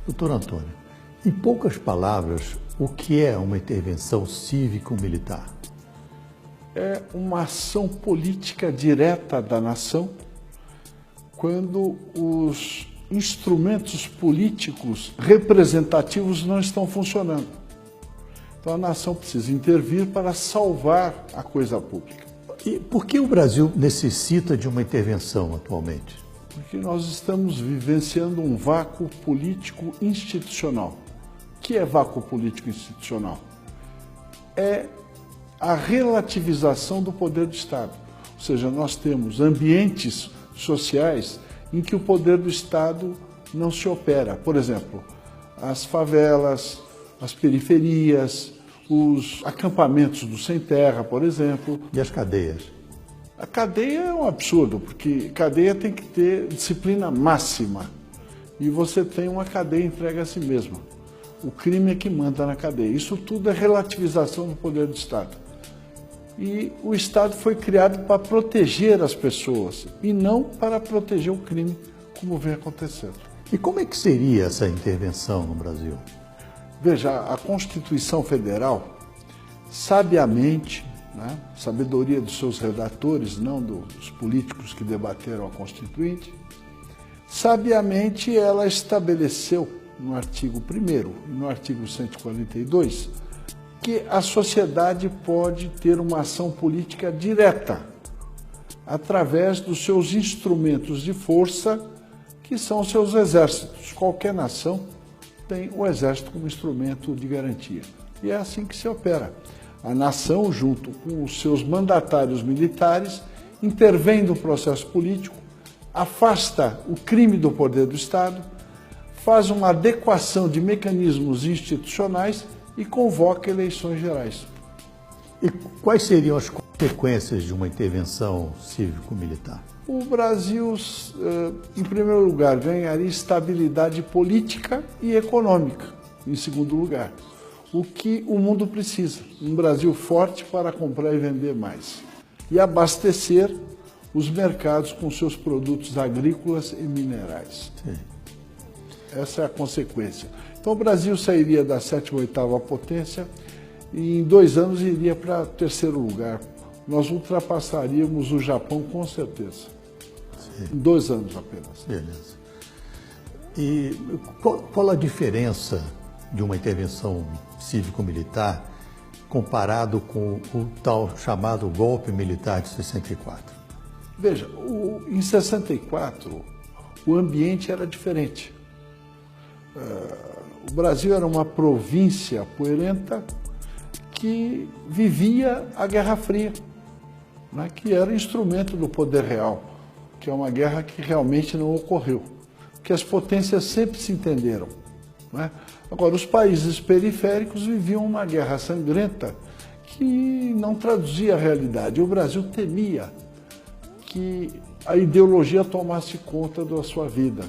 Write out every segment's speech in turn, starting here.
Doutor Antônio, em poucas palavras, o que é uma intervenção cívico-militar? É uma ação política direta da nação quando os instrumentos políticos representativos não estão funcionando. Então a nação precisa intervir para salvar a coisa pública. E por que o Brasil necessita de uma intervenção atualmente? Porque nós estamos vivenciando um vácuo político institucional. O que é vácuo político institucional? É a relativização do poder do Estado. Ou seja, nós temos ambientes sociais em que o poder do Estado não se opera. Por exemplo, as favelas, as periferias, os acampamentos do sem terra, por exemplo. E as cadeias? A cadeia é um absurdo, porque cadeia tem que ter disciplina máxima. E você tem uma cadeia entregue a si mesma. O crime é que manda na cadeia. Isso tudo é relativização do poder do Estado. E o Estado foi criado para proteger as pessoas e não para proteger o crime, como vem acontecendo. E como é que seria essa intervenção no Brasil? Veja, a Constituição Federal, sabiamente, sabedoria dos seus redatores, não dos políticos que debateram a Constituinte, sabiamente ela estabeleceu no artigo 1º e no artigo 142 que a sociedade pode ter uma ação política direta através dos seus instrumentos de força, que são os seus exércitos. Qualquer nação tem o exército como instrumento de garantia. E é assim que se opera. A nação, junto com os seus mandatários militares, intervém no processo político, afasta o crime do poder do Estado, faz uma adequação de mecanismos institucionais e convoca eleições gerais. E quais seriam as consequências de uma intervenção cívico-militar? O Brasil, em primeiro lugar, ganharia estabilidade política e econômica, em segundo lugar. O que o mundo precisa, um Brasil forte para comprar e vender mais. E abastecer os mercados com seus produtos agrícolas e minerais. Sim. Essa é a consequência. Então o Brasil sairia da 7ª ou 8ª potência e em 2 anos iria para 3º lugar. Nós ultrapassaríamos o Japão com certeza. Sim. Em 2 anos apenas. Beleza. E qual a diferença de uma intervenção cívico-militar comparado com o tal chamado golpe militar de 64? Veja, em 64 o ambiente era diferente. O Brasil era uma província poeirenta que vivia a Guerra Fria, que era instrumento do poder real, que é uma guerra que realmente não ocorreu, que as potências sempre se entenderam. Agora, os países periféricos viviam uma guerra sangrenta que não traduzia a realidade. O Brasil temia que a ideologia tomasse conta da sua vida,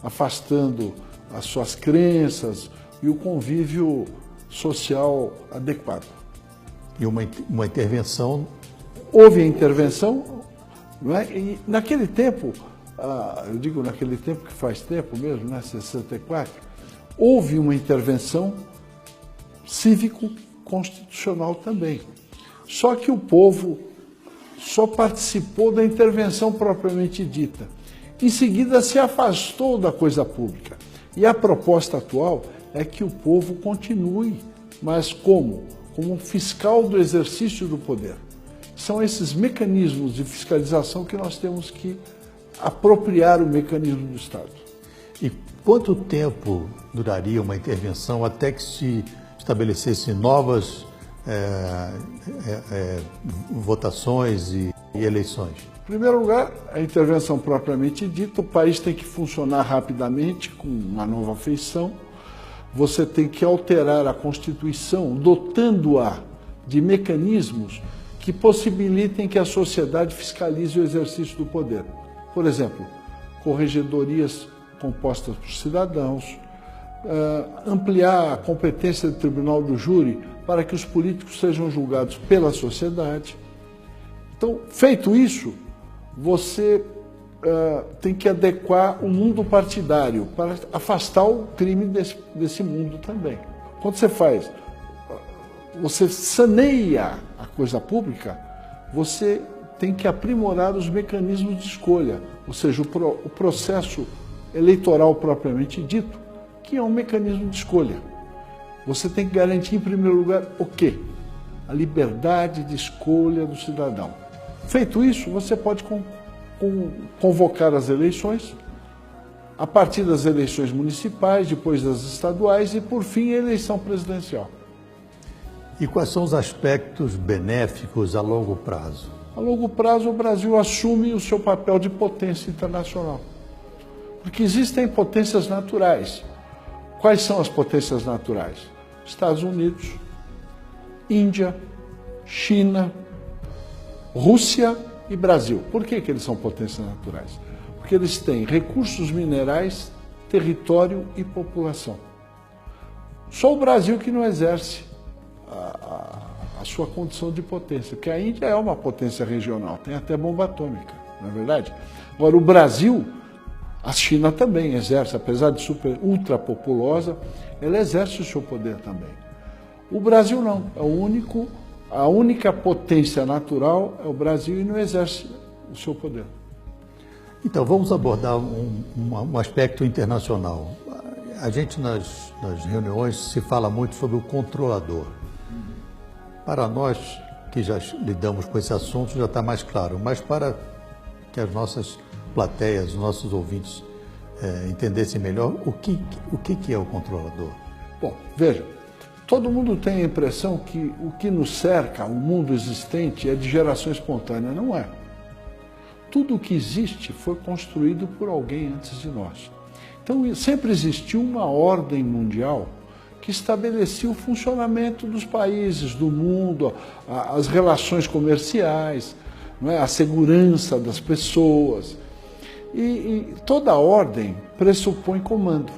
afastando as suas crenças e o convívio social adequado. E uma intervenção? Houve a intervenção, e naquele tempo, eu digo naquele tempo que faz tempo mesmo, 64, houve uma intervenção cívico-constitucional também. Só que o povo só participou da intervenção propriamente dita. Em seguida se afastou da coisa pública. E a proposta atual é que o povo continue, mas como? Como fiscal do exercício do poder. São esses mecanismos de fiscalização que nós temos que apropriar o mecanismo do Estado. E quanto tempo duraria uma intervenção até que se estabelecessem novas votações e eleições? Em primeiro lugar, a intervenção propriamente dita, o país tem que funcionar rapidamente, com uma nova feição. Você tem que alterar a Constituição, dotando-a de mecanismos que possibilitem que a sociedade fiscalize o exercício do poder. Por exemplo, corregedorias compostas por cidadãos, ampliar a competência do Tribunal do Júri para que os políticos sejam julgados pela sociedade. Então, feito isso, você tem que adequar o mundo partidário para afastar o crime desse mundo também. Quando você saneia a coisa pública, você tem que aprimorar os mecanismos de escolha, ou seja, o processo eleitoral propriamente dito, que é um mecanismo de escolha. Você tem que garantir, em primeiro lugar, o quê? A liberdade de escolha do cidadão. Feito isso, você pode convocar as eleições, a partir das eleições municipais, depois das estaduais e, por fim, a eleição presidencial. E quais são os aspectos benéficos a longo prazo? A longo prazo, o Brasil assume o seu papel de potência internacional. Porque existem potências naturais. Quais são as potências naturais? Estados Unidos, Índia, China, Rússia e Brasil. Por que eles são potências naturais? Porque eles têm recursos minerais, território e população. Só o Brasil que não exerce a sua condição de potência, porque a Índia é uma potência regional, tem até bomba atômica, não é verdade? Agora, o Brasil, a China também exerce, apesar de ultra populosa, ela exerce o seu poder também. O Brasil não, a única potência natural é o Brasil e não exerce o seu poder. Então, vamos abordar um aspecto internacional. A gente, nas reuniões, se fala muito sobre o controlador. Para nós, que já lidamos com esse assunto, já está mais claro, mas para que as nossas plateias, os nossos ouvintes entendessem melhor, o que é o controlador? Bom, veja, todo mundo tem a impressão que o que nos cerca, o mundo existente, é de geração espontânea. Não é. Tudo o que existe foi construído por alguém antes de nós. Então, sempre existiu uma ordem mundial que estabelecia o funcionamento dos países, do mundo, as relações comerciais, não é? A segurança das pessoas. E toda ordem pressupõe comando.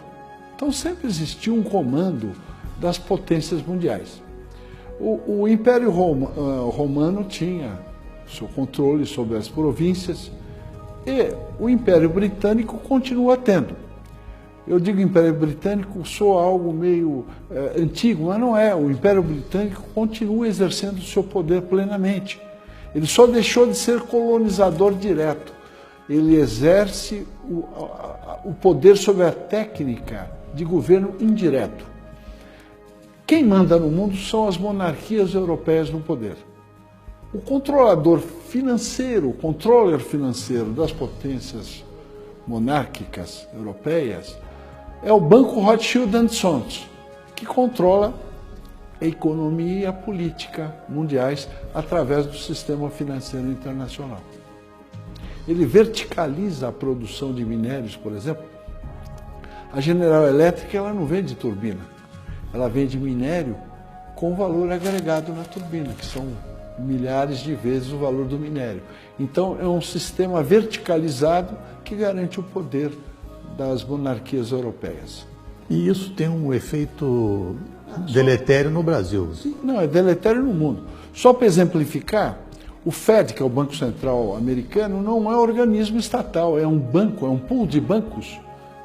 Então, sempre existiu um comando das potências mundiais. O Império Romano tinha seu controle sobre as províncias e o Império Britânico continua tendo. Eu digo Império Britânico, soa algo meio antigo, mas não é. O Império Britânico continua exercendo o seu poder plenamente. Ele só deixou de ser colonizador direto. Ele exerce o poder sobre a técnica de governo indireto. Quem manda no mundo são as monarquias europeias no poder. O controlador financeiro, o controller financeiro das potências monárquicas europeias é o Banco Rothschild & Sons, que controla a economia e a política mundiais através do sistema financeiro internacional. Ele verticaliza a produção de minérios, por exemplo. A General Electric ela não vende turbina, ela vende minério com valor agregado na turbina, que são milhares de vezes o valor do minério. Então, é um sistema verticalizado que garante o poder das monarquias europeias. E isso tem um efeito deletério no Brasil? Sim, não, é deletério no mundo. Só para exemplificar, o Fed, que é o Banco Central americano, não é um organismo estatal, é um banco, é um pool de bancos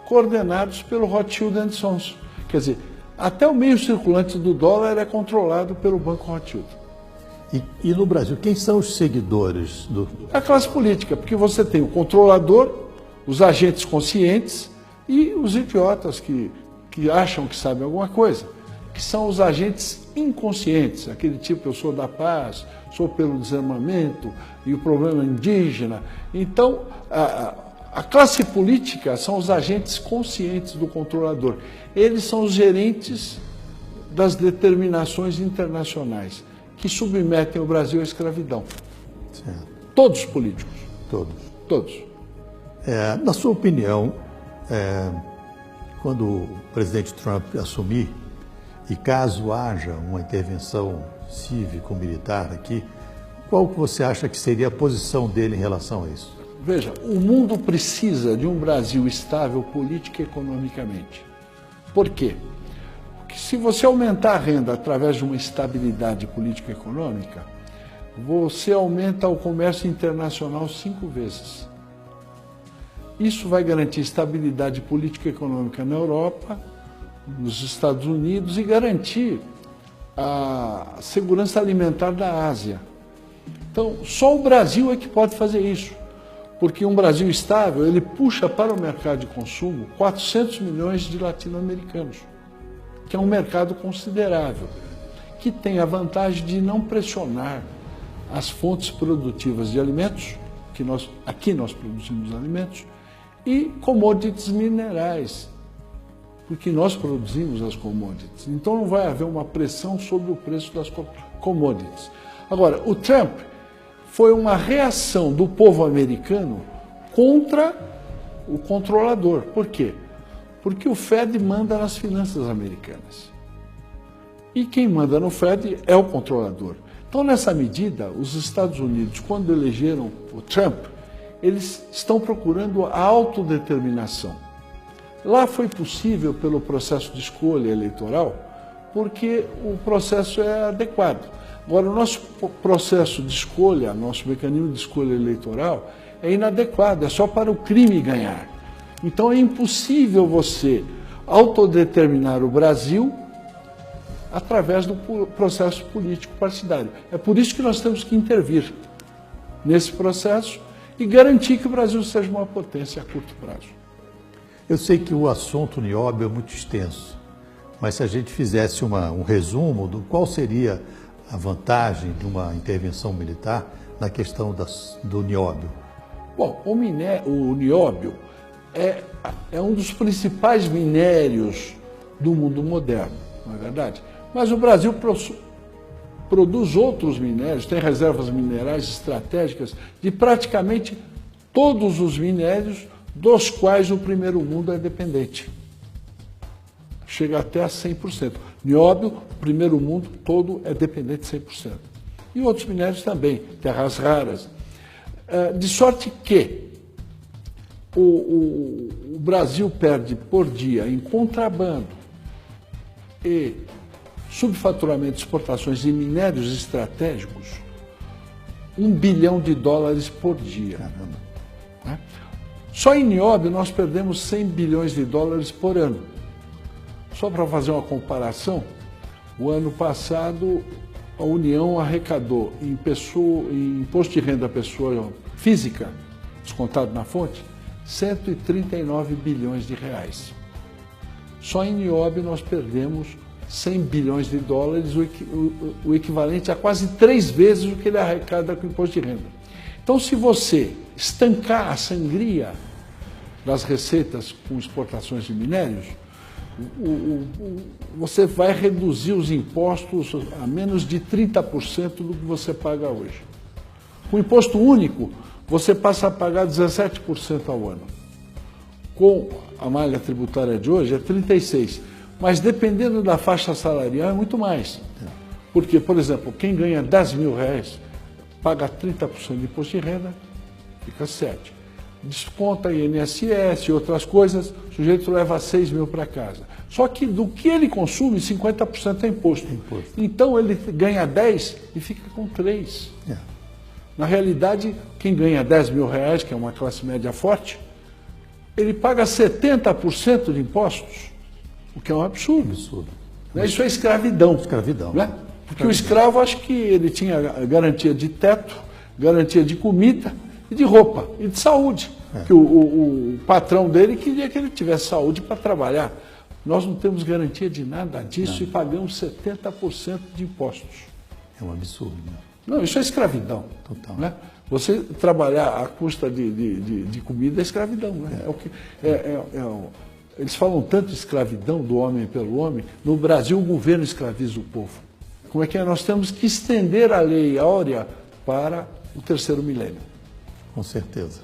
coordenados pelo Rothschild & Sons. Quer dizer, até o meio circulante do dólar é controlado pelo Banco Rothschild. E no Brasil, quem são os seguidores do... A classe política, porque você tem o controlador, os agentes conscientes e os idiotas que acham que sabem alguma coisa, que são os agentes inconscientes, aquele tipo, eu sou da paz, sou pelo desarmamento e o problema indígena. Então, a classe política são os agentes conscientes do controlador. Eles são os gerentes das determinações internacionais que submetem o Brasil à escravidão. Certo. Todos os políticos. Todos. Todos. Na sua opinião, quando o presidente Trump assumir, e caso haja uma intervenção cívico-militar aqui, qual que você acha que seria a posição dele em relação a isso? Veja, o mundo precisa de um Brasil estável política e economicamente. Por quê? Porque se você aumentar a renda através de uma estabilidade política e econômica, você aumenta o comércio internacional 5 vezes. Isso vai garantir estabilidade política e econômica na Europa, nos Estados Unidos e garantir a segurança alimentar da Ásia. Então, só o Brasil é que pode fazer isso, porque um Brasil estável, ele puxa para o mercado de consumo 400 milhões de latino-americanos, que é um mercado considerável, que tem a vantagem de não pressionar as fontes produtivas de alimentos, que aqui nós produzimos alimentos, e commodities minerais, porque nós produzimos as commodities. Então não vai haver uma pressão sobre o preço das commodities. Agora, o Trump foi uma reação do povo americano contra o controlador. Por quê? Porque o Fed manda nas finanças americanas. E quem manda no Fed é o controlador. Então, nessa medida, os Estados Unidos, quando elegeram o Trump, eles estão procurando a autodeterminação. Lá foi possível pelo processo de escolha eleitoral, porque o processo é adequado. Agora, o nosso processo de escolha, nosso mecanismo de escolha eleitoral é inadequado, é só para o crime ganhar. Então, é impossível você autodeterminar o Brasil através do processo político partidário. É por isso que nós temos que intervir nesse processo e garantir que o Brasil seja uma potência a curto prazo. Eu sei que o assunto nióbio é muito extenso, mas se a gente fizesse um resumo do qual seria a vantagem de uma intervenção militar na questão do nióbio. Bom, o nióbio é um dos principais minérios do mundo moderno, não é verdade? Mas o Brasil produz outros minérios, tem reservas minerais estratégicas de praticamente todos os minérios dos quais o primeiro mundo é dependente. Chega até a 100%. Nióbio, o primeiro mundo todo é dependente 100%. E outros minérios também, terras raras. De sorte que o Brasil perde por dia em contrabando e subfaturamento de exportações de minérios estratégicos, $1 bilhão por dia. Caramba. Né? Só em nióbio nós perdemos $100 bilhões por ano. Só para fazer uma comparação, o ano passado a União arrecadou em imposto de renda à pessoa física, descontado na fonte, 139 bilhões de reais. Só em nióbio nós perdemos $100 bilhões, o equivalente a quase 3 vezes o que ele arrecada com o imposto de renda. Então, se você estancar a sangria das receitas com exportações de minérios, você vai reduzir os impostos a menos de 30% do que você paga hoje. Com o imposto único, você passa a pagar 17% ao ano. Com a malha tributária de hoje, é 36%. Mas dependendo da faixa salarial, é muito mais. Porque, por exemplo, quem ganha R$10 mil paga 30% de imposto de renda, fica 7%. Desconta INSS e outras coisas, o sujeito leva 6 mil para casa. Só que do que ele consome, 50% é imposto. Então ele ganha 10 e fica com 3. Na realidade, quem ganha R$10 mil, que é uma classe média forte, ele paga 70% de impostos, o que é um absurdo. Isso é escravidão. Escravidão. Né? Porque o escravo, acho que ele tinha garantia de teto, garantia de comida e de roupa e de saúde. Que o patrão dele queria que ele tivesse saúde para trabalhar. Nós não temos garantia de nada disso e pagamos 70% de impostos. É um absurdo. Né? Não, isso é escravidão. Total. Né? Você trabalhar à custa de comida é escravidão. Né? Eles falam tanto de escravidão do homem pelo homem. No Brasil, o governo escraviza o povo. Como é que é? Nós temos que estender a lei áurea para o terceiro milênio. Com certeza.